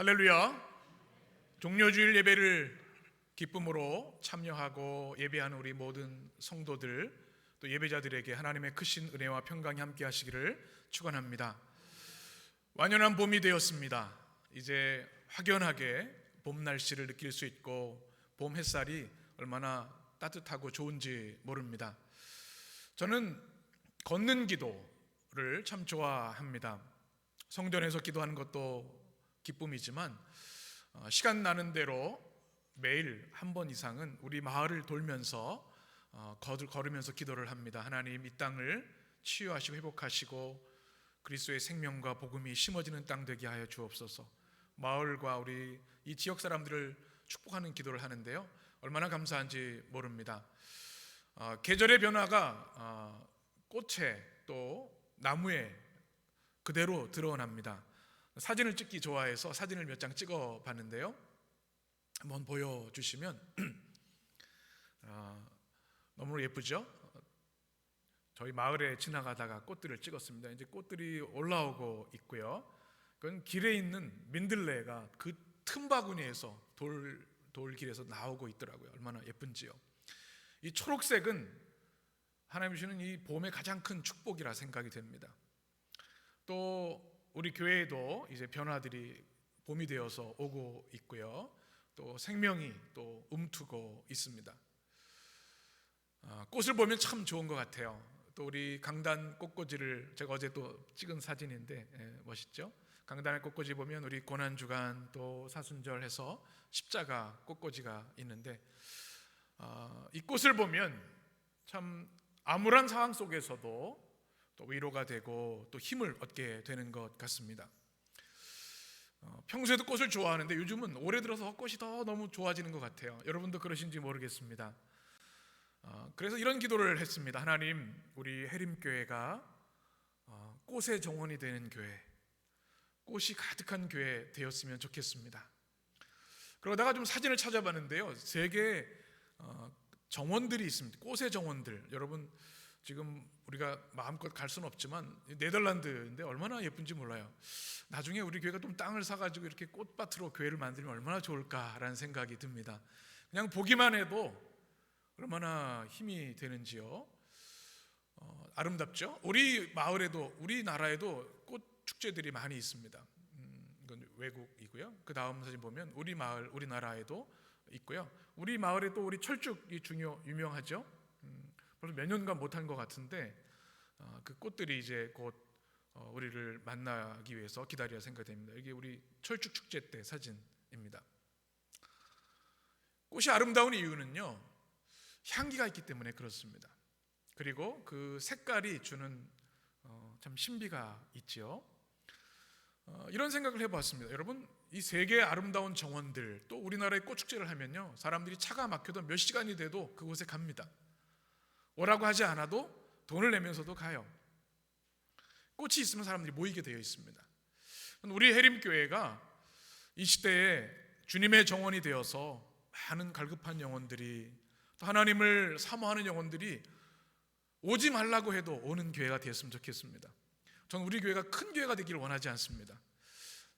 할렐루야. 종료주일 예배를 기쁨으로 참여하고 예배하는 우리 모든 성도들, 또 예배자들에게 하나님의 크신 은혜와 평강이 함께 하시기를 축원합니다. 완연한 봄이 되었습니다. 이제 확연하게 봄 날씨를 느낄 수 있고 봄 햇살이 얼마나 따뜻하고 좋은지 모릅니다. 저는 걷는 기도를 참 좋아합니다. 성전에서 기도하는 것도 기쁨이지만 시간 나는 대로 매일 한 번 이상은 우리 마을을 돌면서 걸으면서 기도를 합니다. 하나님, 이 땅을 치유하시고 회복하시고 그리스도의 생명과 복음이 심어지는 땅 되게 하여 주옵소서. 마을과 우리 이 지역 사람들을 축복하는 기도를 하는데요, 얼마나 감사한지 모릅니다. 계절의 변화가 꽃에 또 나무에 그대로 드러납니다. 사진을 찍기 좋아해서 사진을 몇 장 찍어 봤는데요, 한번 보여주시면 너무 예쁘죠? 저희 마을에 지나가다가 꽃들을 찍었습니다. 이제 꽃들이 올라오고 있고요. 그건 길에 있는 민들레가 그 틈바구니에서 돌길에서 나오고 있더라고요. 얼마나 예쁜지요. 이 초록색은 하나님 주시는 이 봄의 가장 큰 축복이라 생각이 됩니다. 또 우리 교회에도 이제 변화들이 봄이 되어서 오고 있고요. 또 생명이 또 움트고 있습니다. 꽃을 보면 참 좋은 것 같아요. 또 우리 강단 꽃꽂이를 제가 어제 또 찍은 사진인데 멋있죠? 강단의 꽃꽂이 보면 우리 고난주간 또 사순절 해서 십자가 꽃꽂이가 있는데 이 꽃을 보면 참 암울한 상황 속에서도 또 위로가 되고 또 힘을 얻게 되는 것 같습니다. 평소에도 꽃을 좋아하는데 요즘은 올해 들어서 꽃이 더 너무 좋아지는 것 같아요. 여러분도 그러신지 모르겠습니다. 그래서 이런 기도를 했습니다. 하나님, 우리 해림교회가 꽃의 정원이 되는 교회, 꽃이 가득한 교회 되었으면 좋겠습니다. 그러다가 좀 사진을 찾아봤는데요, 세계 정원들이 있습니다. 꽃의 정원들. 여러분, 지금 우리가 마음껏 갈 수는 없지만 네덜란드인데 얼마나 예쁜지 몰라요. 나중에 우리 교회가 좀 땅을 사가지고 이렇게 꽃밭으로 교회를 만들면 얼마나 좋을까라는 생각이 듭니다. 그냥 보기만 해도 얼마나 힘이 되는지요. 아름답죠? 우리 마을에도, 우리나라에도 꽃 축제들이 많이 있습니다. 이건 외국이고요. 그 다음 사진 보면 우리 마을, 우리나라에도 있고요. 우리 마을에 또 우리 철쭉이 유명하죠. 벌써 몇 년간 못한 것 같은데 그 꽃들이 이제 곧 우리를 만나기 위해서 기다려야 생각됩니다. 이게 우리 철쭉 축제 때 사진입니다. 꽃이 아름다운 이유는요, 향기가 있기 때문에 그렇습니다. 그리고 그 색깔이 주는 참 신비가 있지요. 이런 생각을 해봤습니다. 여러분, 이 세계의 아름다운 정원들, 또 우리나라의 꽃축제를 하면요, 사람들이 차가 막혀도 몇 시간이 돼도 그곳에 갑니다. 오라고 하지 않아도 돈을 내면서도 가요. 꽃이 있으면 사람들이 모이게 되어 있습니다. 우리 해림교회가 이 시대에 주님의 정원이 되어서 많은 갈급한 영혼들이, 또 하나님을 사모하는 영혼들이 오지 말라고 해도 오는 교회가 되었으면 좋겠습니다. 저는 우리 교회가 큰 교회가 되기를 원하지 않습니다.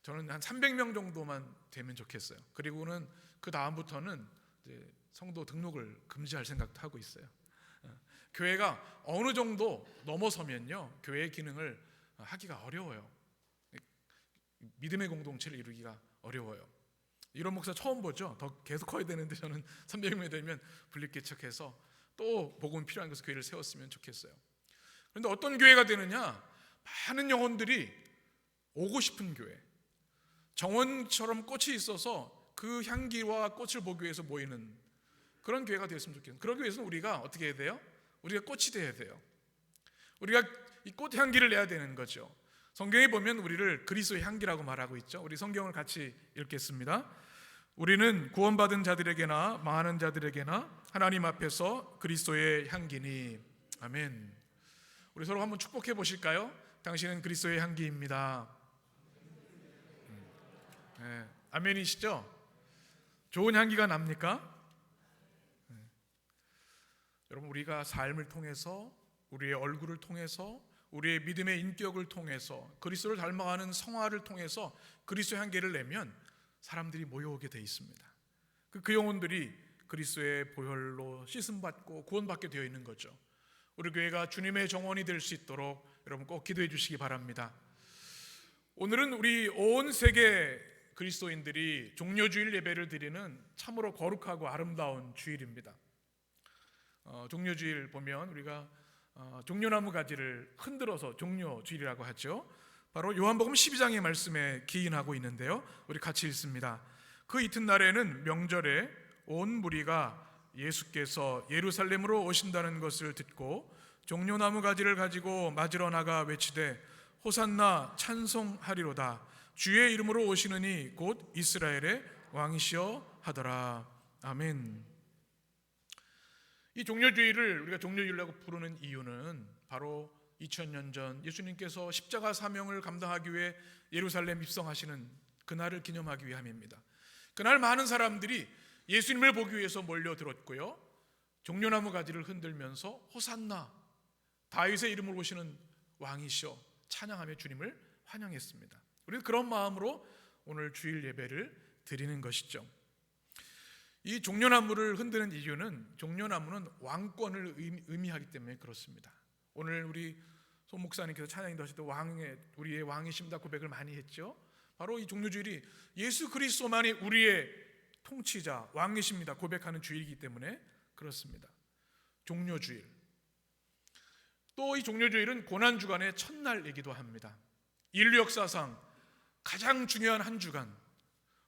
저는 한 300명 정도만 되면 좋겠어요. 그리고는 그 다음부터는 이제 성도 등록을 금지할 생각도 하고 있어요. 교회가 어느 정도 넘어서면요, 교회의 기능을 하기가 어려워요. 믿음의 공동체를 이루기가 어려워요. 이런 목사 처음 보죠? 더 계속 커야 되는데 저는 300명이 되면 분립개척해서 또 복음이 필요한 곳에서 교회를 세웠으면 좋겠어요. 그런데 어떤 교회가 되느냐? 많은 영혼들이 오고 싶은 교회, 정원처럼 꽃이 있어서 그 향기와 꽃을 보기 위해서 모이는 그런 교회가 되었으면 좋겠어요. 그러기 위해서는 우리가 어떻게 해야 돼요? 우리가 꽃이 되어야 돼요. 우리가 이 꽃 향기를 내야 되는 거죠. 성경에 보면 우리를 그리스도의 향기라고 말하고 있죠. 우리 성경을 같이 읽겠습니다. 우리는 구원받은 자들에게나 망하는 자들에게나 하나님 앞에서 그리스도의 향기니. 아멘. 우리 서로 한번 축복해 보실까요? 당신은 그리스도의 향기입니다. 네, 아멘이시죠? 좋은 향기가 납니까? 여러분, 우리가 삶을 통해서, 우리의 얼굴을 통해서, 우리의 믿음의 인격을 통해서, 그리스도를 닮아가는 성화를 통해서 그리스도의 향기를 내면 사람들이 모여오게 돼 있습니다. 그 영혼들이 그리스도의 보혈로 씻음받고 구원받게 되어 있는 거죠. 우리 교회가 주님의 정원이 될 수 있도록 여러분 꼭 기도해 주시기 바랍니다. 오늘은 우리 온 세계 그리스도인들이 종려주일 예배를 드리는 참으로 거룩하고 아름다운 주일입니다. 종려주일 보면 우리가 종려나무 가지를 흔들어서 종려주일이라고 하죠. 바로 요한복음 12장의 말씀에 기인하고 있는데요, 우리 같이 읽습니다. 그 이튿날에는 명절에 온 무리가 예수께서 예루살렘으로 오신다는 것을 듣고 종려나무 가지를 가지고 맞으러 나가 외치되 호산나 찬송하리로다. 주의 이름으로 오시느니 곧 이스라엘의 왕이시여 하더라. 아멘. 이 종려주일을 우리가 종려주일이라고 부르는 이유는 바로 2000년 전 예수님께서 십자가 사명을 감당하기 위해 예루살렘 입성하시는 그날을 기념하기 위함입니다. 그날 많은 사람들이 예수님을 보기 위해서 몰려들었고요, 종려나무 가지를 흔들면서 호산나, 다윗의 이름으로 오시는 왕이시여 찬양하며 주님을 환영했습니다. 우리는 그런 마음으로 오늘 주일 예배를 드리는 것이죠. 이 종려나무를 흔드는 이유는 종려나무는 왕권을 의미하기 때문에 그렇습니다. 오늘 우리 손 목사님께서 찬양 인도하실 때 우리의 왕이십니다 고백을 많이 했죠. 바로 이 종려주일이 예수 그리스도만이 우리의 통치자 왕이십니다 고백하는 주일이기 때문에 그렇습니다. 종려주일, 또 이 종려주일은 고난주간의 첫날이기도 합니다. 인류 역사상 가장 중요한 한 주간,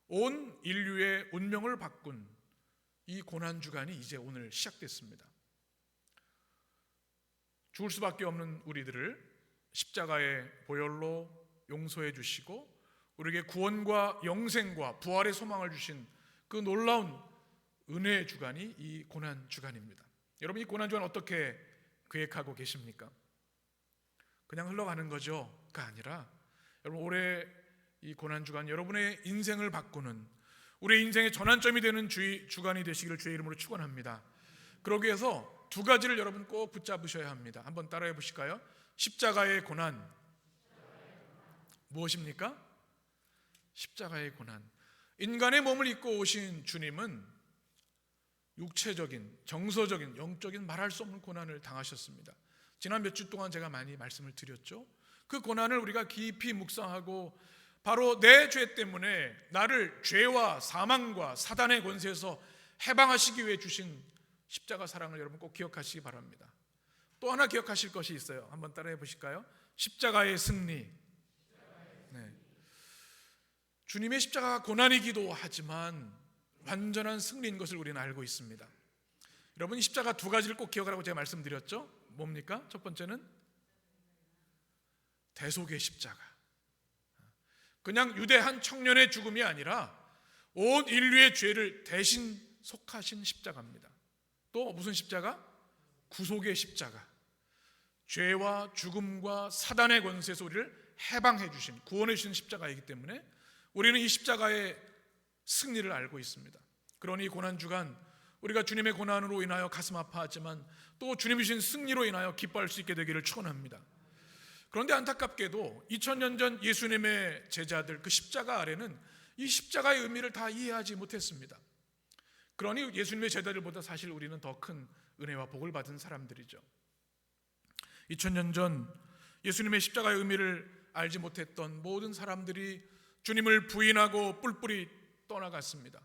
온 인류의 운명을 바꾼 이 고난주간이 이제 오늘 시작됐습니다. 죽을 수밖에 없는 우리들을 십자가의 보혈로 용서해 주시고 우리에게 구원과 영생과 부활의 소망을 주신 그 놀라운 은혜의 주간이 이 고난주간입니다. 여러분, 이 고난주간 어떻게 계획하고 계십니까? 그냥 흘러가는 거죠가 아니라 여러분, 올해 이 고난주간 여러분의 인생을 바꾸는, 우리의 인생의 전환점이 되는 주간이 되시기를 주의 이름으로 축원합니다. 그러기 위해서 두 가지를 여러분 꼭 붙잡으셔야 합니다. 한번 따라해 보실까요? 십자가의 고난. 무엇입니까? 십자가의 고난. 인간의 몸을 입고 오신 주님은 육체적인, 정서적인, 영적인 말할 수 없는 고난을 당하셨습니다. 지난 몇 주 동안 제가 많이 말씀을 드렸죠. 그 고난을 우리가 깊이 묵상하고 바로 내 죄 때문에 나를 죄와 사망과 사단의 권세에서 해방하시기 위해 주신 십자가 사랑을 여러분 꼭 기억하시기 바랍니다. 또 하나 기억하실 것이 있어요. 한번 따라해 보실까요? 십자가의 승리. 네. 주님의 십자가가 고난이기도 하지만 완전한 승리인 것을 우리는 알고 있습니다. 여러분, 이 십자가 두 가지를 꼭 기억하라고 제가 말씀드렸죠. 뭡니까? 첫 번째는 대속의 십자가. 그냥 유대 한 청년의 죽음이 아니라 온 인류의 죄를 대신 속하신 십자가입니다. 또 무슨 십자가? 구속의 십자가. 죄와 죽음과 사단의 권세에서 우리를 해방해 주신, 구원해 주신 십자가이기 때문에 우리는 이 십자가의 승리를 알고 있습니다. 그러니 고난주간 우리가 주님의 고난으로 인하여 가슴 아파하지만 또 주님이 주신 승리로 인하여 기뻐할 수 있게 되기를 축원합니다. 그런데 안타깝게도 2000년 전 예수님의 제자들, 그 십자가 아래는 이 십자가의 의미를 다 이해하지 못했습니다. 그러니 예수님의 제자들보다 사실 우리는 더 큰 은혜와 복을 받은 사람들이죠. 2000년 전 예수님의 십자가의 의미를 알지 못했던 모든 사람들이 주님을 부인하고 뿔뿔이 떠나갔습니다.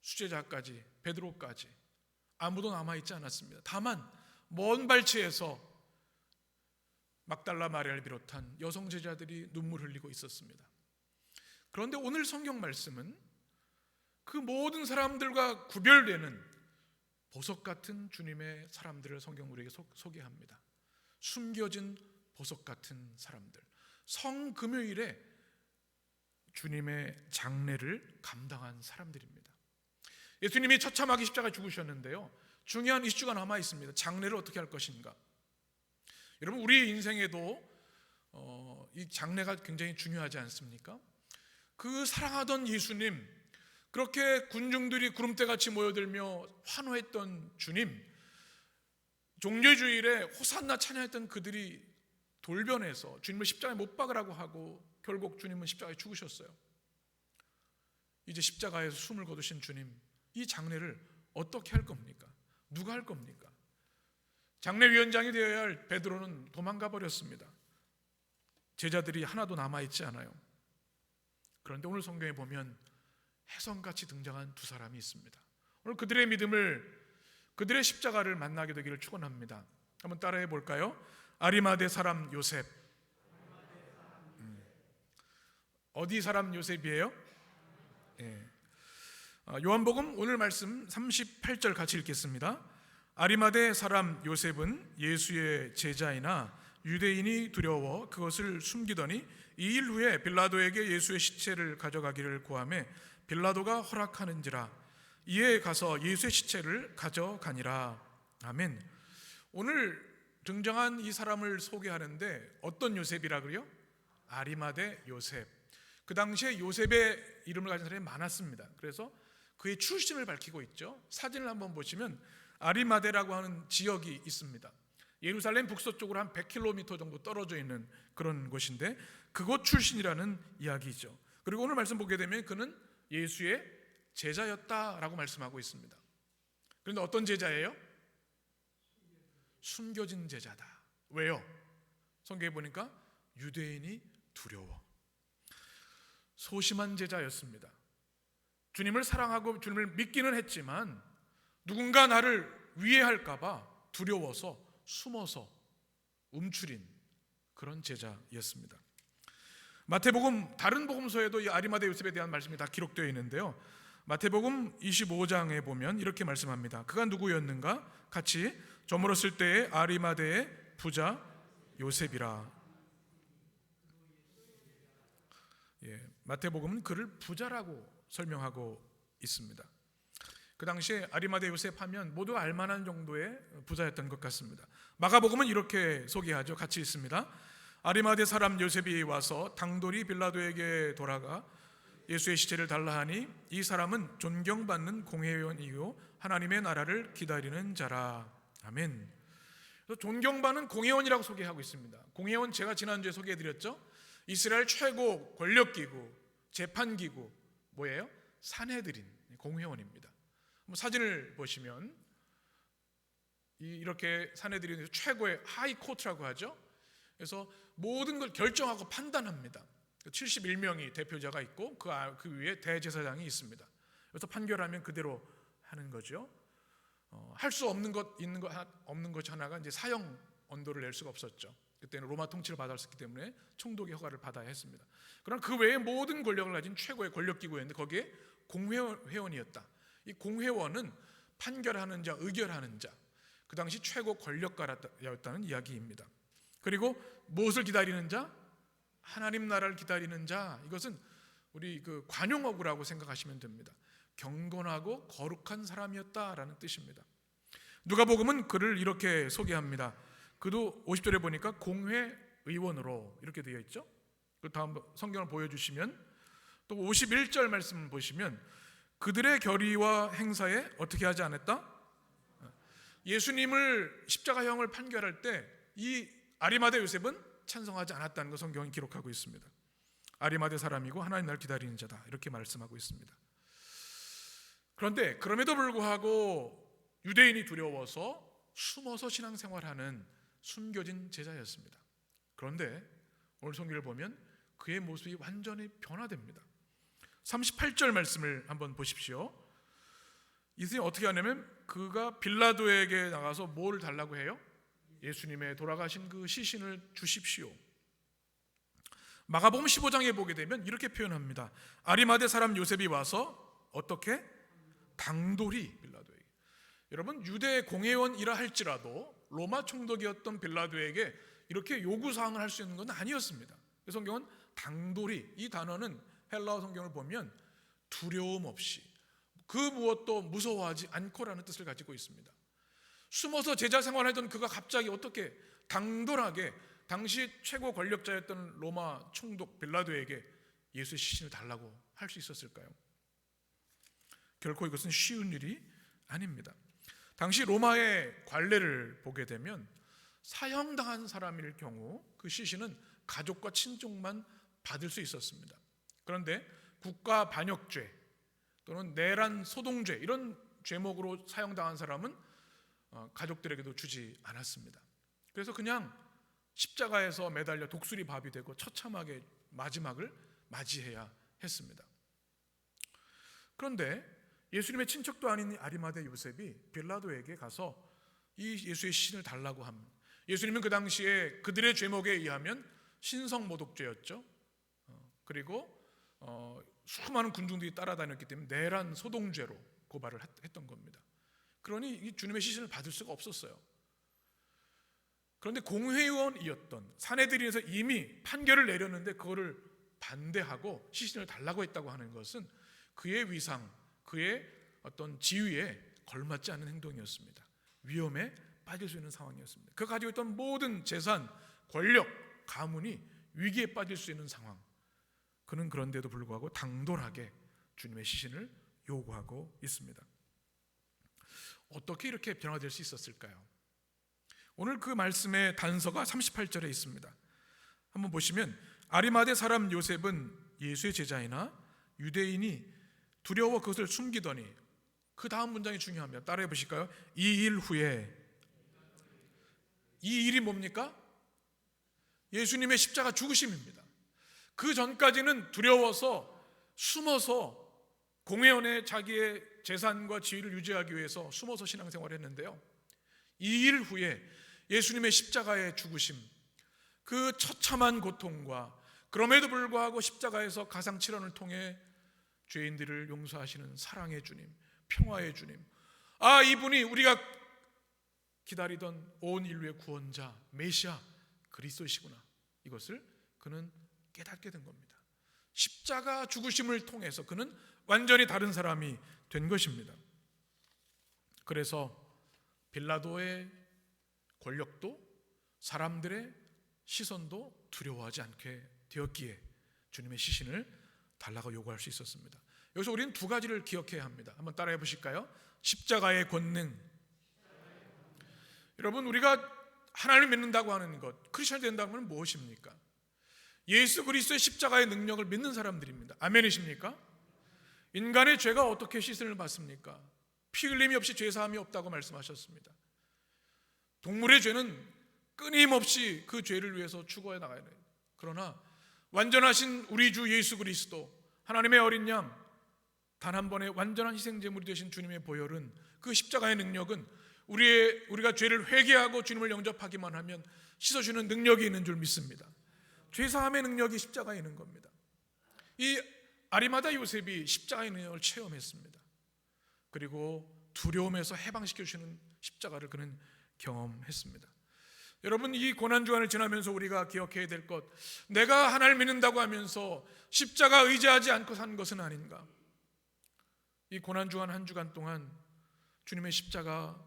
수제자까지, 베드로까지 아무도 남아있지 않았습니다. 다만 먼 발치에서 막달라 마리아를 비롯한 여성 제자들이 눈물 흘리고 있었습니다. 그런데 오늘 성경 말씀은 그 모든 사람들과 구별되는 보석 같은 주님의 사람들을 성경 우리에게 소개합니다. 숨겨진 보석 같은 사람들, 성금요일에 주님의 장례를 감당한 사람들입니다. 예수님이 처참하게 십자가에 죽으셨는데요, 중요한 이슈가 남아 있습니다. 장례를 어떻게 할 것인가. 여러분, 우리 인생에도 이 장례가 굉장히 중요하지 않습니까? 그 사랑하던 예수님, 그렇게 군중들이 구름대같이 모여들며 환호했던 주님, 종려주일에 호산나 찬양했던 그들이 돌변해서 주님을 십자가에 못 박으라고 하고 결국 주님은 십자가에 죽으셨어요. 이제 십자가에서 숨을 거두신 주님, 이 장례를 어떻게 할 겁니까? 누가 할 겁니까? 장례위원장이 되어야 할 베드로는 도망가 버렸습니다. 제자들이 하나도 남아있지 않아요. 그런데 오늘 성경에 보면 혜성같이 등장한 두 사람이 있습니다. 오늘 그들의 믿음을, 그들의 십자가를 만나게 되기를 축원합니다. 한번 따라해 볼까요? 아리마대 사람 요셉. 어디 사람 요셉이에요? 요한복음 오늘 말씀 38절 같이 읽겠습니다. 아리마대 사람 요셉은 예수의 제자이나 유대인이 두려워 그것을 숨기더니 2일 후에 빌라도에게 예수의 시체를 가져가기를 구하매 빌라도가 허락하는지라 이에 가서 예수의 시체를 가져가니라. 아멘. 오늘 등장한 이 사람을 소개하는데 어떤 요셉이라고요? 아리마대 요셉. 그 당시에 요셉의 이름을 가진 사람이 많았습니다. 그래서 그의 출신을 밝히고 있죠. 사진을 한번 보시면 아리마대라고 하는 지역이 있습니다. 예루살렘 북서쪽으로 한 100km 정도 떨어져 있는 그런 곳인데 그곳 출신이라는 이야기죠. 그리고 오늘 말씀 보게 되면 그는 예수의 제자였다라고 말씀하고 있습니다. 그런데 어떤 제자예요? 숨겨진 제자다. 왜요? 성경에 보니까 유대인이 두려워. 소심한 제자였습니다. 주님을 사랑하고 주님을 믿기는 했지만 누군가 나를 위해할까 봐 두려워서 숨어서 움츠린 그런 제자였습니다. 마태복음 다른 복음서에도 이 아리마대 요셉에 대한 말씀이 다 기록되어 있는데요. 마태복음 25장에 보면 이렇게 말씀합니다. 그가 누구였는가? 같이 저물었을 때에 아리마대의 부자 요셉이라. 마태복음은 그를 부자라고 설명하고 있습니다. 그 당시에 아리마대 요셉 하면 모두 알만한 정도의 부자였던 것 같습니다. 마가복음은 이렇게 소개하죠. 같이 있습니다. 아리마대 사람 요셉이 와서 당돌이 빌라도에게 돌아가 예수의 시체를 달라 하니 이 사람은 존경받는 공회원이요 하나님의 나라를 기다리는 자라. 아멘. 존경받는 공회원이라고 소개하고 있습니다. 공회원 제가 지난주에 소개해드렸죠. 이스라엘 최고 권력기구, 재판기구 뭐예요? 산헤드린 공회원입니다. 사진을 보시면 이렇게 산헤드린 최고의 하이코트라고 하죠. 그래서 모든 걸 결정하고 판단합니다. 71명이 대표자가 있고 그 위에 대제사장이 있습니다. 그래서 판결하면 그대로 하는 거죠. 할 수 없는 없는 것 하나가 이제 사형 언도를 낼 수가 없었죠. 그때는 로마 통치를 받았기 때문에 총독의 허가를 받아야 했습니다. 그러나 그 외에 모든 권력을 가진 최고의 권력기구였는데 거기에 공회원이었다. 이 공회원은 판결하는 자, 의결하는 자, 그 당시 최고 권력가였다는 이야기입니다. 그리고 무엇을 기다리는 자? 하나님 나라를 기다리는 자. 이것은 우리 그 관용어구라고 생각하시면 됩니다. 경건하고 거룩한 사람이었다라는 뜻입니다. 누가복음은 그를 이렇게 소개합니다. 그도 50절에 보니까 공회의원으로 이렇게 되어 있죠. 그 다음 성경을 보여주시면 또 51절 말씀 보시면 그들의 결의와 행사에 어떻게 하지 않았다? 예수님을 십자가형을 판결할 때 이 아리마대 요셉은 찬성하지 않았다는 것 성경은 기록하고 있습니다. 아리마대 사람이고 하나님 나라를 기다리는 자다 이렇게 말씀하고 있습니다. 그런데 그럼에도 불구하고 유대인이 두려워서 숨어서 신앙생활하는 숨겨진 제자였습니다. 그런데 오늘 성경을 보면 그의 모습이 완전히 변화됩니다. 38절 말씀을 한번 보십시오. 이들이 어떻게 하냐면 그가 빌라도에게 나가서 뭘 달라고 해요? 예수님의 돌아가신 그 시신을 주십시오. 마가복음 15장에 보게 되면 이렇게 표현합니다. 아리마대 사람 요셉이 와서 어떻게? 당돌이 빌라도에게. 여러분 유대 공회원이라 할지라도 로마 총독이었던 빌라도에게 이렇게 요구사항을 할 수 있는 건 아니었습니다. 성경은 당돌이, 이 단어는 헬라어 성경을 보면 두려움 없이 그 무엇도 무서워하지 않고라는 뜻을 가지고 있습니다. 숨어서 제자 생활하던 그가 갑자기 어떻게 당돌하게 당시 최고 권력자였던 로마 총독 빌라도에게 예수의 시신을 달라고 할 수 있었을까요? 결코 이것은 쉬운 일이 아닙니다. 당시 로마의 관례를 보게 되면 사형당한 사람일 경우 그 시신은 가족과 친족만 받을 수 있었습니다. 그런데 국가 반역죄, 또는 내란 소동죄 이런 죄목으로 사형당한 사람은 가족들에게도 주지 않았습니다. 그래서 그냥 십자가에서 매달려 독수리 밥이 되고 처참하게 마지막을 맞이해야 했습니다. 그런데 예수님의 친척도 아닌 아리마대 요셉이 빌라도에게 가서 이 예수의 시신을 달라고 합니다. 예수님은 그 당시에 그들의 죄목에 의하면 신성모독죄였죠. 그리고 수많은 군중들이 따라다녔기 때문에 내란 소동죄로 고발을 했던 겁니다. 그러니 이 주님의 시신을 받을 수가 없었어요. 그런데 공회의원이었던 사내들인에서 이미 판결을 내렸는데 그거를 반대하고 시신을 달라고 했다고 하는 것은 그의 위상, 그의 어떤 지위에 걸맞지 않은 행동이었습니다. 위험에 빠질 수 있는 상황이었습니다. 그가 가지고 있던 모든 재산, 권력, 가문이 위기에 빠질 수 있는 상황. 그는 그런데도 불구하고 당돌하게 주님의 시신을 요구하고 있습니다. 어떻게 이렇게 변화될 수 있었을까요? 오늘 그 말씀의 단서가 38절에 있습니다. 한번 보시면 아리마대 사람 요셉은 예수의 제자이나 유대인이 두려워 그것을 숨기더니, 그 다음 문장이 중요합니다. 따라해 보실까요? 이 일 후에. 이 일이 뭡니까? 예수님의 십자가 죽으심입니다. 그 전까지는 두려워서 숨어서 공회원에 자기의 재산과 지위를 유지하기 위해서 숨어서 신앙생활을 했는데요, 이 일 후에 예수님의 십자가의 죽으심, 그 처참한 고통과 그럼에도 불구하고 십자가에서 가상칠언을 통해 죄인들을 용서하시는 사랑의 주님, 평화의 주님, 이분이 우리가 기다리던 온 인류의 구원자 메시아 그리스도시구나, 이것을 그는 깨닫게 된 겁니다. 십자가 죽으심을 통해서 그는 완전히 다른 사람이 된 것입니다. 그래서 빌라도의 권력도 사람들의 시선도 두려워하지 않게 되었기에 주님의 시신을 달라고 요구할 수 있었습니다. 여기서 우리는 두 가지를 기억해야 합니다. 한번 따라해 보실까요? 십자가의 권능. 여러분, 우리가 하나님을 믿는다고 하는 것, 크리스천이 된다는 건 무엇입니까? 예수 그리스도의 십자가의 능력을 믿는 사람들입니다. 아멘이십니까? 인간의 죄가 어떻게 시선을 받습니까? 피 흘림이 없이 죄사함이 없다고 말씀하셨습니다. 동물의 죄는 끊임없이 그 죄를 위해서 추구해 나가야 돼요. 그러나 완전하신 우리 주 예수 그리스도, 하나님의 어린 양, 단 한 번의 완전한 희생제물이 되신 주님의 보혈은, 그 십자가의 능력은 우리가 죄를 회개하고 주님을 영접하기만 하면 씻어주는 능력이 있는 줄 믿습니다. 죄사함의 능력이 십자가에 있는 겁니다. 이 아리마다 요셉이 십자가의 능력을 체험했습니다. 그리고 두려움에서 해방시켜 주시는 십자가를 그는 경험했습니다. 여러분, 이 고난주간을 지나면서 우리가 기억해야 될 것, 내가 하나님을 믿는다고 하면서 십자가 의지하지 않고 산 것은 아닌가? 이 고난주간 한 주간 동안 주님의 십자가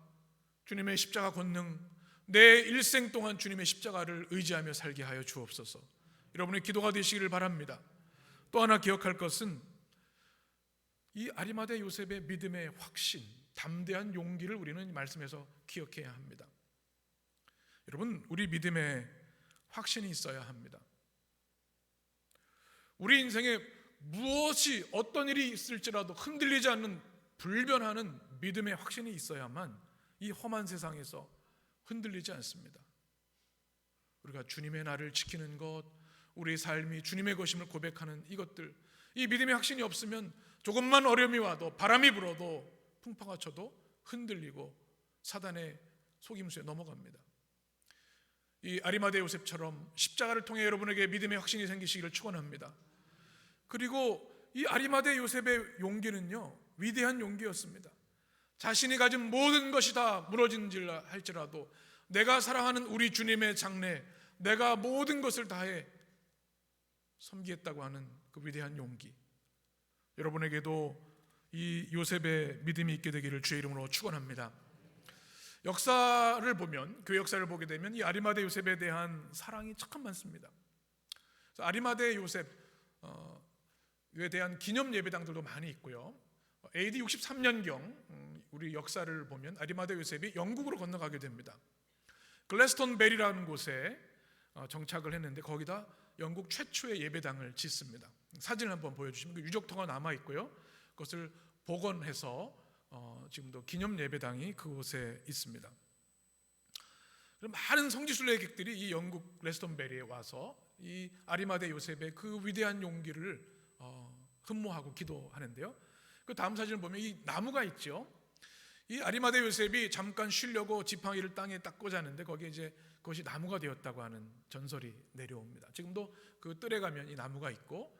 권능, 내 일생 동안 주님의 십자가를 의지하며 살게 하여 주옵소서. 여러분의 기도가 되시기를 바랍니다. 또 하나 기억할 것은 이 아리마대 요셉의 믿음의 확신, 담대한 용기를 우리는 이 말씀에서 기억해야 합니다. 여러분, 우리 믿음에 확신이 있어야 합니다. 우리 인생에 무엇이 어떤 일이 있을지라도 흔들리지 않는 불변하는 믿음의 확신이 있어야만 이 험한 세상에서 흔들리지 않습니다. 우리가 주님의 나를 지키는 것, 우리의 삶이 주님의 것임을 고백하는 이것들, 이 믿음의 확신이 없으면 조금만 어려움이 와도, 바람이 불어도, 풍파가 쳐도 흔들리고 사단의 속임수에 넘어갑니다. 이 아리마대 요셉처럼 십자가를 통해 여러분에게 믿음의 확신이 생기시기를 축원합니다. 그리고 이 아리마대 요셉의 용기는요, 위대한 용기였습니다. 자신이 가진 모든 것이 다 무너진지라 할지라도 내가 사랑하는 우리 주님의 장래, 내가 모든 것을 다해 섬기겠다고 하는 그 위대한 용기, 여러분에게도 이 요셉의 믿음이 있게 되기를 주의 이름으로 축원합니다. 역사를 보면, 교회 역사를 보게 되면 이 아리마대 요셉에 대한 사랑이 참 많습니다. 아리마대 요셉에 대한 기념 예배당들도 많이 있고요. AD 63년경 우리 역사를 보면 아리마대 요셉이 영국으로 건너가게 됩니다. 글래스톤베리라는 곳에 정착을 했는데 거기다 영국 최초의 예배당을 짓습니다. 사진을 한번 보여주시면 그 유적터가 남아 있고요. 그것을 복원해서 지금도 기념 예배당이 그곳에 있습니다. 많은 성지순례객들이 이 영국 레스턴베리에 와서 이 아리마대 요셉의 그 위대한 용기를 흠모하고 기도하는데요. 그 다음 사진을 보면 이 나무가 있죠. 이 아리마대 요셉이 잠깐 쉬려고 지팡이를 땅에 딱 꽂았는데 거기에 이제 그것이 나무가 되었다고 하는 전설이 내려옵니다. 지금도 그 뜰에 가면 이 나무가 있고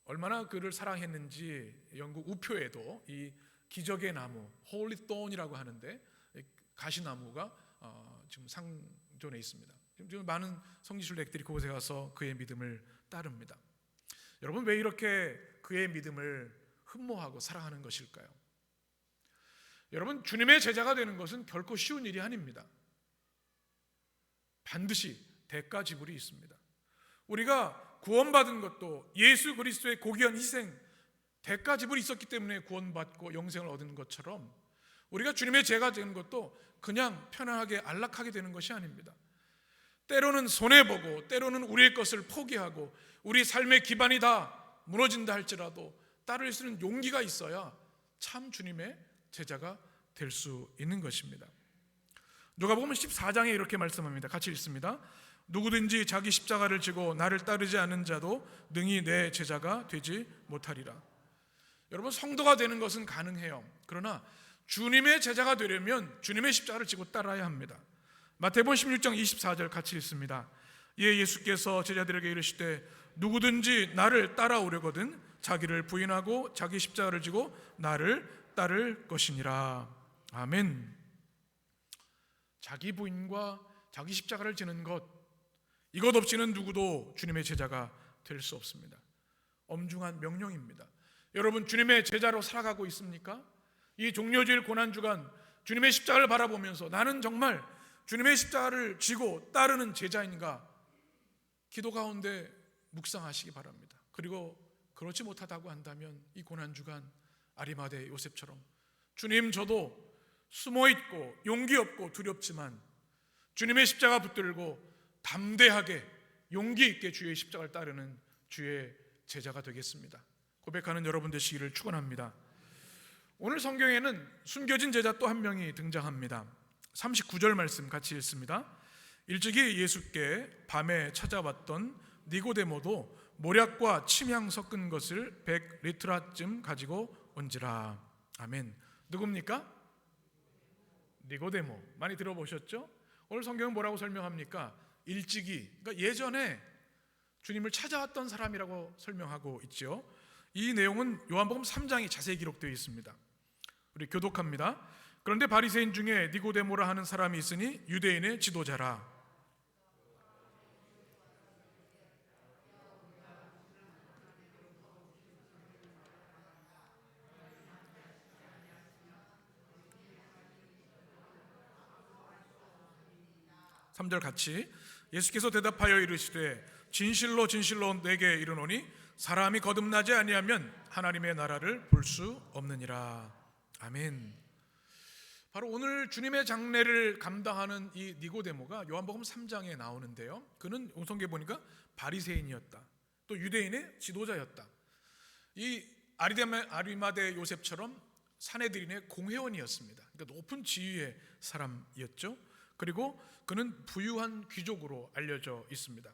얼마나 그를 사랑했는지 영국 우표에도 이 기적의 나무 홀리 톤이라고 하는데 가시나무가 지금 상존해 있습니다. 지금 많은 성지순례객들이 그곳에 가서 그의 믿음을 따릅니다. 여러분, 왜 이렇게 그의 믿음을 흠모하고 사랑하는 것일까요? 여러분, 주님의 제자가 되는 것은 결코 쉬운 일이 아닙니다. 반드시 대가 지불이 있습니다. 우리가 구원받은 것도 예수 그리스도의 고귀한 희생, 대가 지불이 있었기 때문에 구원받고 영생을 얻은 것처럼 우리가 주님의 제자가 되는 것도 그냥 편안하게 안락하게 되는 것이 아닙니다. 때로는 손해보고 때로는 우리의 것을 포기하고 우리 삶의 기반이 다 무너진다 할지라도 따를 수 있는 용기가 있어야 참 주님의 제자가 될 수 있는 것입니다. 누가복음 14장에 이렇게 말씀합니다. 같이 읽습니다. 누구든지 자기 십자가를 지고 나를 따르지 않는 자도 능히 내 제자가 되지 못하리라. 여러분, 성도가 되는 것은 가능해요. 그러나 주님의 제자가 되려면 주님의 십자가를 지고 따라야 합니다. 마태복음 16장 24절 같이 읽습니다. 이에 예수께서 제자들에게 이르시되 누구든지 나를 따라오려거든 자기를 부인하고 자기 십자가를 지고 나를 따를 것이니라. 아멘. 자기 부인과 자기 십자가를 지는 것, 이것 없이는 누구도 주님의 제자가 될 수 없습니다. 엄중한 명령입니다. 여러분, 주님의 제자로 살아가고 있습니까? 이 종려주일 고난주간 주님의 십자가를 바라보면서 나는 정말 주님의 십자가를 지고 따르는 제자인가 기도 가운데 묵상하시기 바랍니다. 그리고 그렇지 못하다고 한다면 이 고난주간 아리마대 요셉처럼 주님, 저도 숨어있고 용기 없고 두렵지만 주님의 십자가 붙들고 담대하게 용기 있게 주의 십자가를 따르는 주의 제자가 되겠습니다. 고백하는 여러분 되시기를 축원합니다. 오늘 성경에는 숨겨진 제자 또 한 명이 등장합니다. 39절 말씀 같이 읽습니다. 일찍이 예수께 밤에 찾아왔던 니고데모도 모략과 침향 섞은 것을 100리트라쯤 가지고 온지라. 아멘. 누굽니까? 니고데모. 많이 들어보셨죠? 오늘 성경은 뭐라고 설명합니까? 일찍이, 그러니까 예전에 주님을 찾아왔던 사람이라고 설명하고 있죠. 이 내용은 요한복음 3장에 자세히 기록되어 있습니다. 우리 교독합니다. 그런데 바리새인 중에 니고데모라 하는 사람이 있으니 유대인의 지도자라. 삼절 같이. 예수께서 대답하여 이르시되 진실로 진실로 내게 이르노니 사람이 거듭나지 아니하면 하나님의 나라를 볼 수 없느니라. 아멘. 바로 오늘 주님의 장례를 감당하는 이 니고데모가 요한복음 3장에 나오는데요, 그는 성경에 보니까 바리새인이었다, 또 유대인의 지도자였다. 이 아리마대 요셉처럼 사내들인의 공회원이었습니다. 그러니까 높은 지위의 사람이었죠. 그리고 그는 부유한 귀족으로 알려져 있습니다.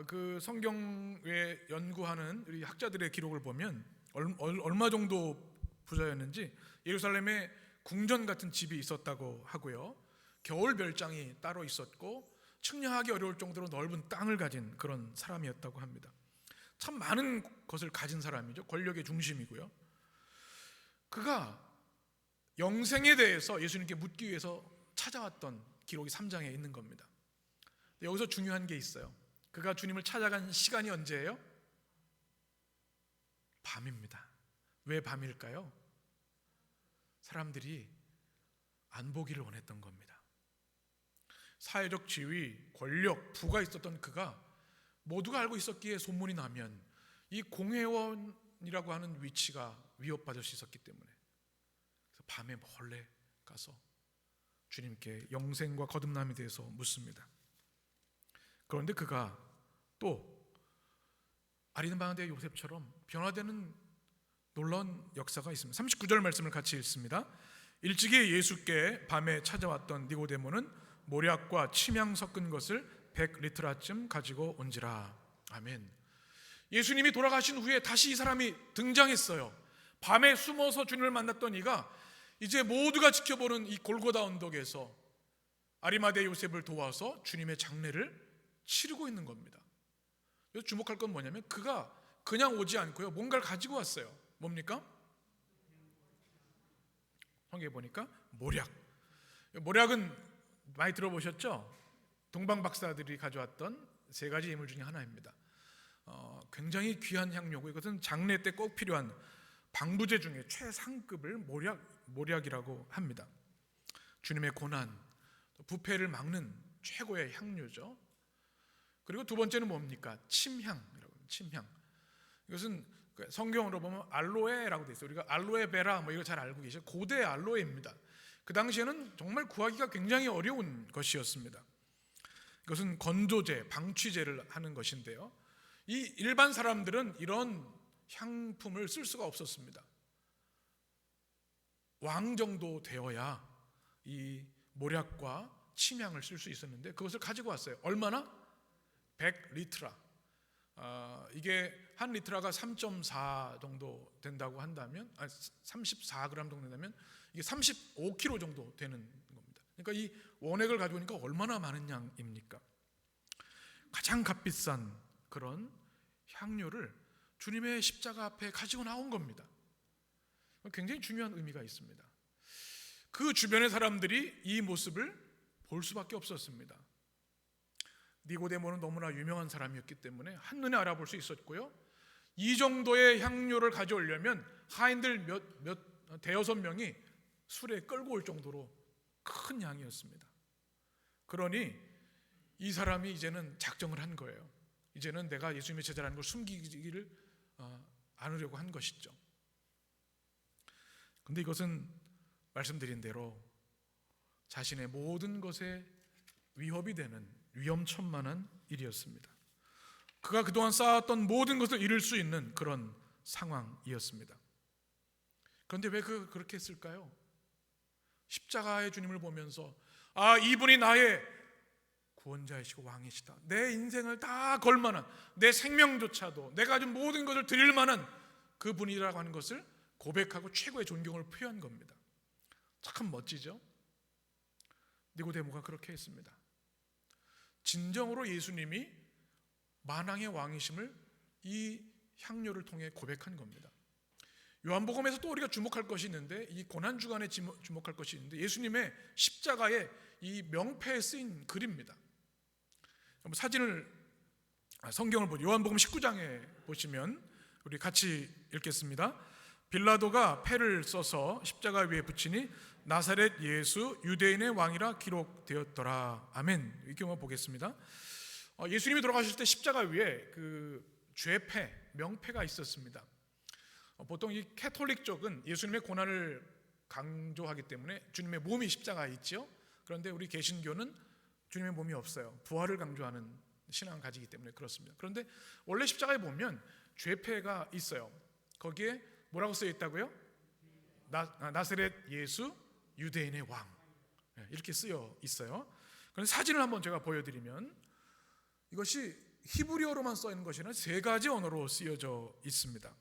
그 성경에 연구하는 우리 학자들의 기록을 보면 얼마 정도 부자였는지 예루살렘에 궁전 같은 집이 있었다고 하고요, 겨울 별장이 따로 있었고 측량하기 어려울 정도로 넓은 땅을 가진 그런 사람이었다고 합니다. 참 많은 것을 가진 사람이죠. 권력의 중심이고요. 그가 영생에 대해서 예수님께 묻기 위해서 찾아왔던 기록이 3장에 있는 겁니다. 여기서 중요한 게 있어요. 그가 주님을 찾아간 시간이 언제예요? 밤입니다. 왜 밤일까요? 사람들이 안 보기를 원했던 겁니다. 사회적 지위, 권력, 부가 있었던 그가 모두가 알고 있었기에 소문이 나면 이 공회원이라고 하는 위치가 위협받을 수 있었기 때문에 그래서 밤에 몰래 가서 주님께 영생과 거듭남에 대해서 묻습니다. 그런데 그가 또 아리마대 요셉처럼 변화되는 놀라운 역사가 있습니다. 39절 말씀을 같이 읽습니다. 일찍이 예수께 밤에 찾아왔던 니고데모는 모략과 침향 섞은 것을 100리트라쯤 가지고 온지라. 아멘. 예수님이 돌아가신 후에 다시 이 사람이 등장했어요. 밤에 숨어서 주님을 만났던 이가 이제 모두가 지켜보는 이 골고다 언덕에서 아리마대 요셉을 도와서 주님의 장례를 치르고 있는 겁니다. 여기서 주목할 건 뭐냐면 그가 그냥 오지 않고요, 뭔가를 가지고 왔어요. 뭡니까? 성경에 보니까 모략. 모략은 많이 들어보셨죠? 동방 박사들이 가져왔던 세 가지 예물 중에 하나입니다. 굉장히 귀한 향료고 이것은 장례 때 꼭 필요한 방부제 중에 최상급을 모략이라고 합니다. 주님의 고난, 부패를 막는 최고의 향료죠. 그리고 두 번째는 뭡니까? 침향이라고 합니다. 침향. 이것은 성경으로 보면 알로에라고 되어 있어요. 우리가 알로에베라 이거 잘 알고 계시죠? 고대 알로에입니다. 그 당시에는 정말 구하기가 굉장히 어려운 것이었습니다. 이것은 건조제, 방취제를 하는 것인데요, 이 일반 사람들은 이런 향품을 쓸 수가 없었습니다. 왕 정도 되어야 이 모략과 침향을 쓸 수 있었는데 그것을 가지고 왔어요. 얼마나? 100리트라. 이게 한 리트라가 3.4 정도 된다고 한다면, 34g 정도 된다면 이게 35kg 정도 되는 겁니다. 그러니까 이 원액을 가지고 오니까 얼마나 많은 양입니까? 가장 값비싼 그런 향료를 주님의 십자가 앞에 가지고 나온 겁니다. 굉장히 중요한 의미가 있습니다. 그 주변의 사람들이 이 모습을 볼 수밖에 없었습니다. 니고데모는 너무나 유명한 사람이었기 때문에 한눈에 알아볼 수 있었고요, 이 정도의 향료를 가져오려면 하인들 대여섯 명이 술에 끌고 올 정도로 큰 양이었습니다. 그러니 이 사람이 이제는 작정을 한 거예요. 이제는 내가 예수님의 제자라는 걸 숨기기를 않으려고 한 것이죠. 그런데 이것은 말씀드린 대로 자신의 모든 것에 위협이 되는 위험천만한 일이었습니다. 그가 그동안 쌓았던 모든 것을 잃을 수 있는 그런 상황이었습니다. 그런데 왜 그렇게 했을까요? 십자가의 주님을 보면서 이분이 나의 구원자이시고 왕이시다, 내 인생을 다 걸 만한, 내 생명조차도 내가 가진 모든 것을 드릴 만한 그분이라고 하는 것을 고백하고 최고의 존경을 표한 겁니다. 참 멋지죠? 니고데모가 그렇게 했습니다. 진정으로 예수님이 만왕의 왕이심을 이 향료를 통해 고백한 겁니다. 요한복음에서 또 우리가 주목할 것이 있는데, 이 고난주간에 주목할 것이 있는데, 예수님의 십자가에 이 명패에 쓰인 글입니다. 성경을 보죠. 요한복음 19장에 보시면 우리 같이 읽겠습니다. 빌라도가 패를 써서 십자가 위에 붙이니 나사렛 예수 유대인의 왕이라 기록되었더라. 아멘. 이 경우 보겠습니다. 예수님이 돌아가실 때 십자가 위에 그 죄패, 명패가 있었습니다. 보통 이 캐톨릭 쪽은 예수님의 고난을 강조하기 때문에 주님의 몸이 십자가에 있죠. 그런데 우리 개신교는 주님의 몸이 없어요. 부활을 강조하는 신앙을 가지기 때문에 그렇습니다. 그런데 원래 십자가에 보면 죄패가 있어요. 거기에 뭐라고 쓰여 있다고요? 나사렛 예수 유대인의 왕, 이렇게 쓰여 있어요. 그런데 사진을 한번 제가 보여드리면 이것이 히브리어로만 써 있는 것이 아니라 세 가지 언어로 쓰여져 있습니다.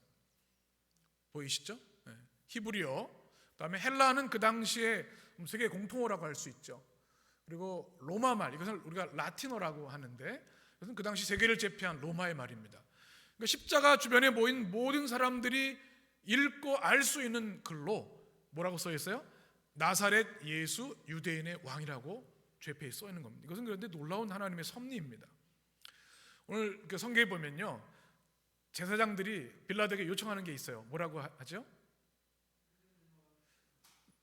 보이시죠? 히브리어, 그다음에 헬라는 그 당시에 세계 공통어라고 할 수 있죠. 그리고 로마말, 이것을 우리가 라틴어라고 하는데 이것은 그 당시 세계를 제패한 로마의 말입니다. 그러니까 십자가 주변에 모인 모든 사람들이 읽고 알 수 있는 글로 뭐라고 써 있어요? 나사렛 예수 유대인의 왕이라고 죄패에 써 있는 겁니다. 이것은 그런데 놀라운 하나님의 섭리입니다. 오늘 성경에 보면요, 제사장들이 빌라도에게 요청하는 게 있어요. 뭐라고 하죠?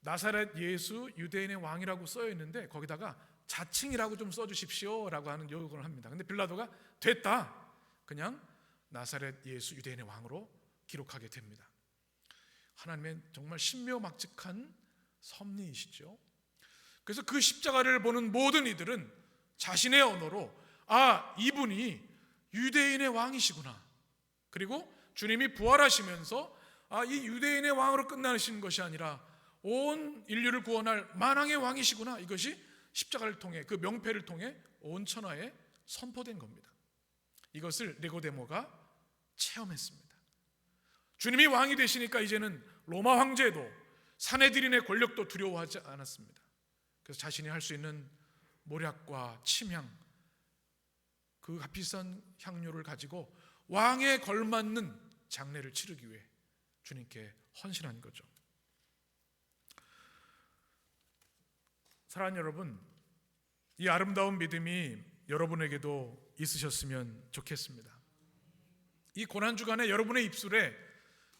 나사렛 예수 유대인의 왕이라고 써 있는데 거기다가 자칭이라고 좀 써주십시오 라고 하는 요구를 합니다. 근데 빌라도가 됐다, 그냥 나사렛 예수 유대인의 왕으로 기록하게 됩니다. 하나님의 정말 신묘막측한 섭리이시죠. 그래서 그 십자가를 보는 모든 이들은 자신의 언어로 이분이 유대인의 왕이시구나, 그리고 주님이 부활하시면서 이 유대인의 왕으로 끝나시는 것이 아니라 온 인류를 구원할 만왕의 왕이시구나, 이것이 십자가를 통해, 그 명패를 통해 온 천하에 선포된 겁니다. 이것을 니고데모가 체험했습니다. 주님이 왕이 되시니까 이제는 로마 황제도 사내들인의 권력도 두려워하지 않았습니다. 그래서 자신이 할 수 있는 모략과 침향, 그 값비싼 향료를 가지고 왕에 걸맞는 장례를 치르기 위해 주님께 헌신한 거죠. 사랑하는 여러분, 이 아름다운 믿음이 여러분에게도 있으셨으면 좋겠습니다. 이 고난주간에 여러분의 입술에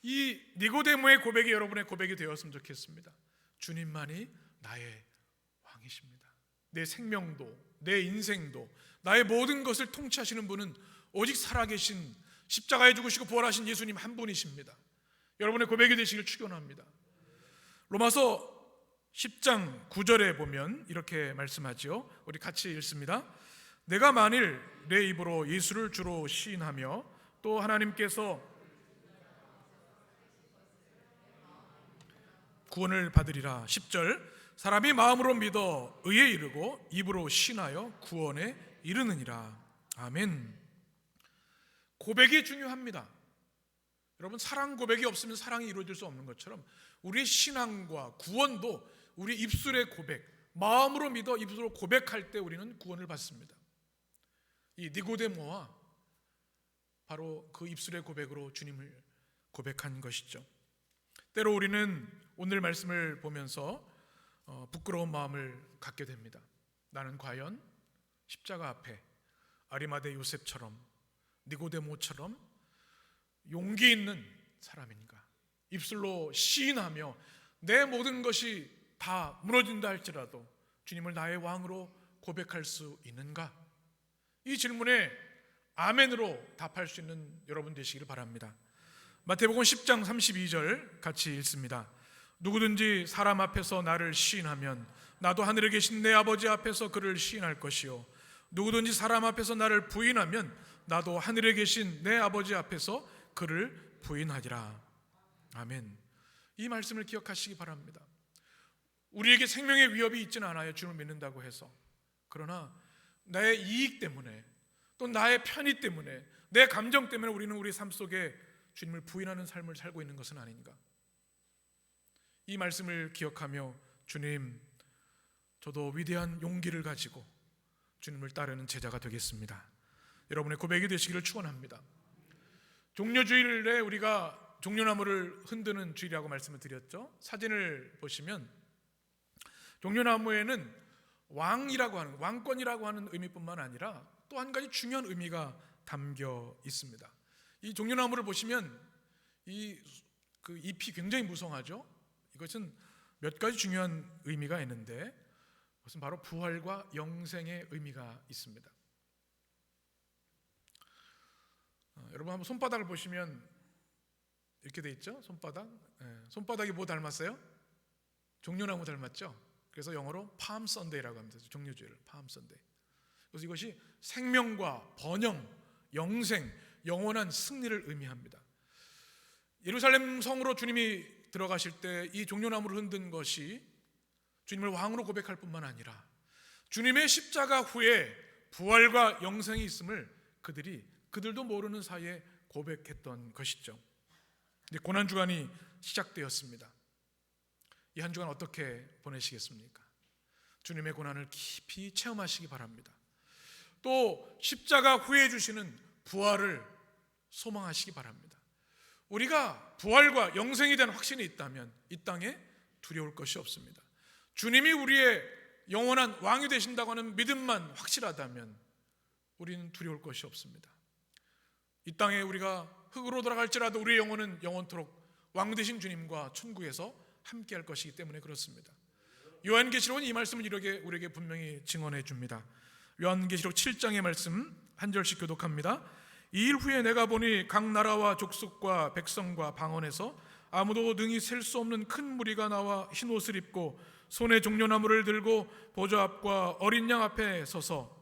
이 니고데모의 고백이 여러분의 고백이 되었으면 좋겠습니다. 주님만이 나의 왕이십니다. 내 생명도, 내 인생도, 나의 모든 것을 통치하시는 분은 오직 살아계신, 십자가에 죽으시고 부활하신 예수님 한 분이십니다. 여러분의 고백이 되시길 축원합니다. 로마서 10장 9절에 보면 이렇게 말씀하죠. 우리 같이 읽습니다. 내가 만일 내 입으로 예수를 주로 시인하며 또 하나님께서 구원을 받으리라. 10절, 사람이 마음으로 믿어 의에 이르고 입으로 신하여 구원에 이르느니라. 아멘. 고백이 중요합니다. 여러분, 사랑 고백이 없으면 사랑이 이루어질 수 없는 것처럼 우리의 신앙과 구원도 우리 입술의 고백, 마음으로 믿어 입술로 고백할 때 우리는 구원을 받습니다. 이 니고데모와 바로 그 입술의 고백으로 주님을 고백한 것이죠. 때로 우리는 오늘 말씀을 보면서 부끄러운 마음을 갖게 됩니다. 나는 과연 십자가 앞에 아리마대 요셉처럼, 니고데모처럼 용기 있는 사람인가? 입술로 시인하며 내 모든 것이 다 무너진다 할지라도 주님을 나의 왕으로 고백할 수 있는가? 이 질문에 아멘으로 답할 수 있는 여러분 되시기를 바랍니다. 마태복음 10장 32절 같이 읽습니다. 누구든지 사람 앞에서 나를 시인하면 나도 하늘에 계신 내 아버지 앞에서 그를 시인할 것이요, 누구든지 사람 앞에서 나를 부인하면 나도 하늘에 계신 내 아버지 앞에서 그를 부인하리라. 아멘. 이 말씀을 기억하시기 바랍니다. 우리에게 생명의 위협이 있지는 않아요, 주님을 믿는다고 해서. 그러나 나의 이익 때문에, 또 나의 편의 때문에, 내 감정 때문에 우리는 우리 삶 속에 주님을 부인하는 삶을 살고 있는 것은 아닌가? 이 말씀을 기억하며 주님, 저도 위대한 용기를 가지고 주님을 따르는 제자가 되겠습니다. 여러분의 고백이 되시기를 축원합니다. 종려주일에 우리가 종려나무를 흔드는 주일이라고 말씀을 드렸죠. 사진을 보시면 종려나무에는 왕이라고 하는, 왕권이라고 하는 의미뿐만 아니라 또 한 가지 중요한 의미가 담겨 있습니다. 이 종려나무를 보시면 그 잎이 굉장히 무성하죠. 이것은 몇 가지 중요한 의미가 있는데, 그것은 바로 부활과 영생의 의미가 있습니다. 여러분 한번 손바닥을 보시면 이렇게 돼 있죠. 손바닥. 손바닥이 뭐 닮았어요? 종려나무 닮았죠. 그래서 영어로 palm Sunday라고 합니다. 종려주일을 palm Sunday. 그래서 이것이 생명과 번영, 영생, 영원한 승리를 의미합니다. 예루살렘 성으로 주님이 들어가실 때 이 종려나무를 흔든 것이 주님을 왕으로 고백할 뿐만 아니라 주님의 십자가 후에 부활과 영생이 있음을 그들도 모르는 사이에 고백했던 것이죠. 이제 고난주간이 시작되었습니다. 이 한 주간 어떻게 보내시겠습니까? 주님의 고난을 깊이 체험하시기 바랍니다. 또 십자가 후에 주시는 부활을 소망하시기 바랍니다. 우리가 부활과 영생에 대한 확신이 있다면 이 땅에 두려울 것이 없습니다. 주님이 우리의 영원한 왕이 되신다고 하는 믿음만 확실하다면 우리는 두려울 것이 없습니다. 이 땅에 우리가 흙으로 돌아갈지라도 우리의 영혼은 영원토록 왕 되신 주님과 천국에서 함께할 것이기 때문에 그렇습니다. 요한계시록은 이 말씀을 이렇게 우리에게 분명히 증언해 줍니다. 요한계시록 7장의 말씀 한 절씩 교독합니다. 이 일 후에 내가 보니 각 나라와 족속과 백성과 방언에서 아무도 능히 셀 수 없는 큰 무리가 나와 흰 옷을 입고 손에 종려나무를 들고 보좌 앞과 어린 양 앞에 서서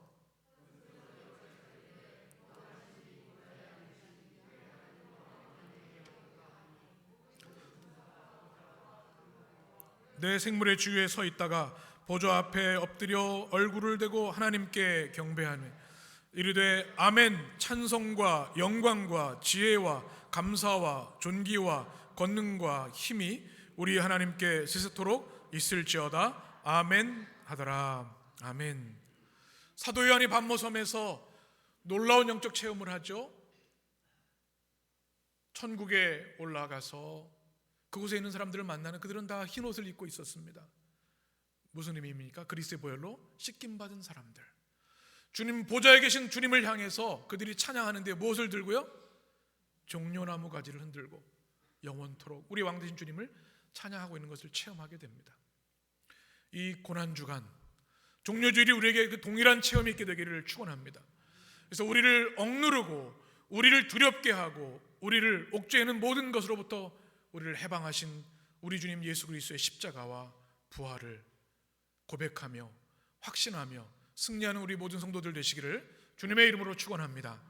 내 생물의 주위에 서 있다가 보좌 앞에 엎드려 얼굴을 대고 하나님께 경배하며 이르되 아멘. 찬송과 영광과 지혜와 감사와 존귀와 권능과 힘이 우리 하나님께 세세토록 있을지어다. 아멘 하더라. 아멘. 사도 요한이 반모섬에서 놀라운 영적 체험을 하죠. 천국에 올라가서 그곳에 있는 사람들을 만나는, 그들은 다 흰 옷을 입고 있었습니다. 무슨 의미입니까? 그리스도의 보혈로 씻김받은 사람들, 주님 보좌에 계신 주님을 향해서 그들이 찬양하는데 무엇을 들고요? 종려나무 가지를 흔들고 영원토록 우리 왕 되신 주님을 찬양하고 있는 것을 체험하게 됩니다. 이 고난주간 종려주일이 우리에게 그 동일한 체험이 있게 되기를 축원합니다. 그래서 우리를 억누르고 우리를 두렵게 하고 우리를 옥죄하는 모든 것으로부터 우리를 해방하신 우리 주님 예수 그리스도의 십자가와 부활을 고백하며 확신하며 승리하는 우리 모든 성도들 되시기를 주님의 이름으로 축원합니다.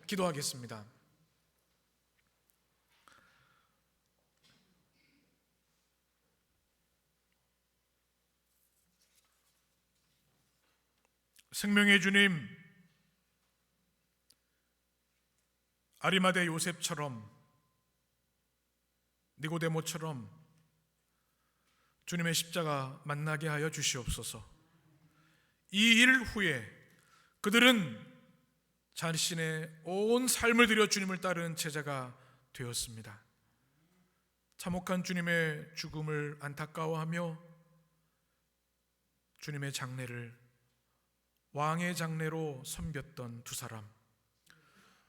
기도하겠습니다. 생명의 주님, 아리마대 요셉처럼 니고데모처럼 주님의 십자가 만나게 하여 주시옵소서. 이 일 후에 그들은 자신의 온 삶을 들여 주님을 따르는 제자가 되었습니다. 참혹한 주님의 죽음을 안타까워하며 주님의 장례를 왕의 장례로 섬겼던 두 사람,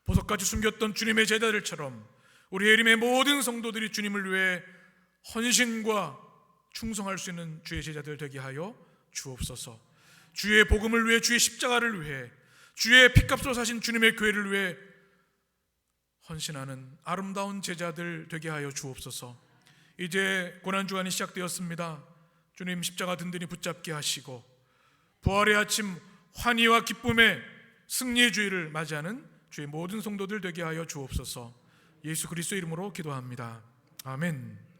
보석같이 숨겼던 주님의 제자들처럼 우리 예림의 모든 성도들이 주님을 위해 헌신과 충성할 수 있는 주의 제자들 되게 하여 주옵소서. 주의 복음을 위해, 주의 십자가를 위해, 주의 피값으로 사신 주님의 교회를 위해 헌신하는 아름다운 제자들 되게 하여 주옵소서. 이제 고난주간이 시작되었습니다. 주님 십자가 든든히 붙잡게 하시고 부활의 아침 환희와 기쁨의 승리의 주일을 맞이하는 주의 모든 성도들 되게 하여 주옵소서. 예수 그리스도 이름으로 기도합니다. 아멘.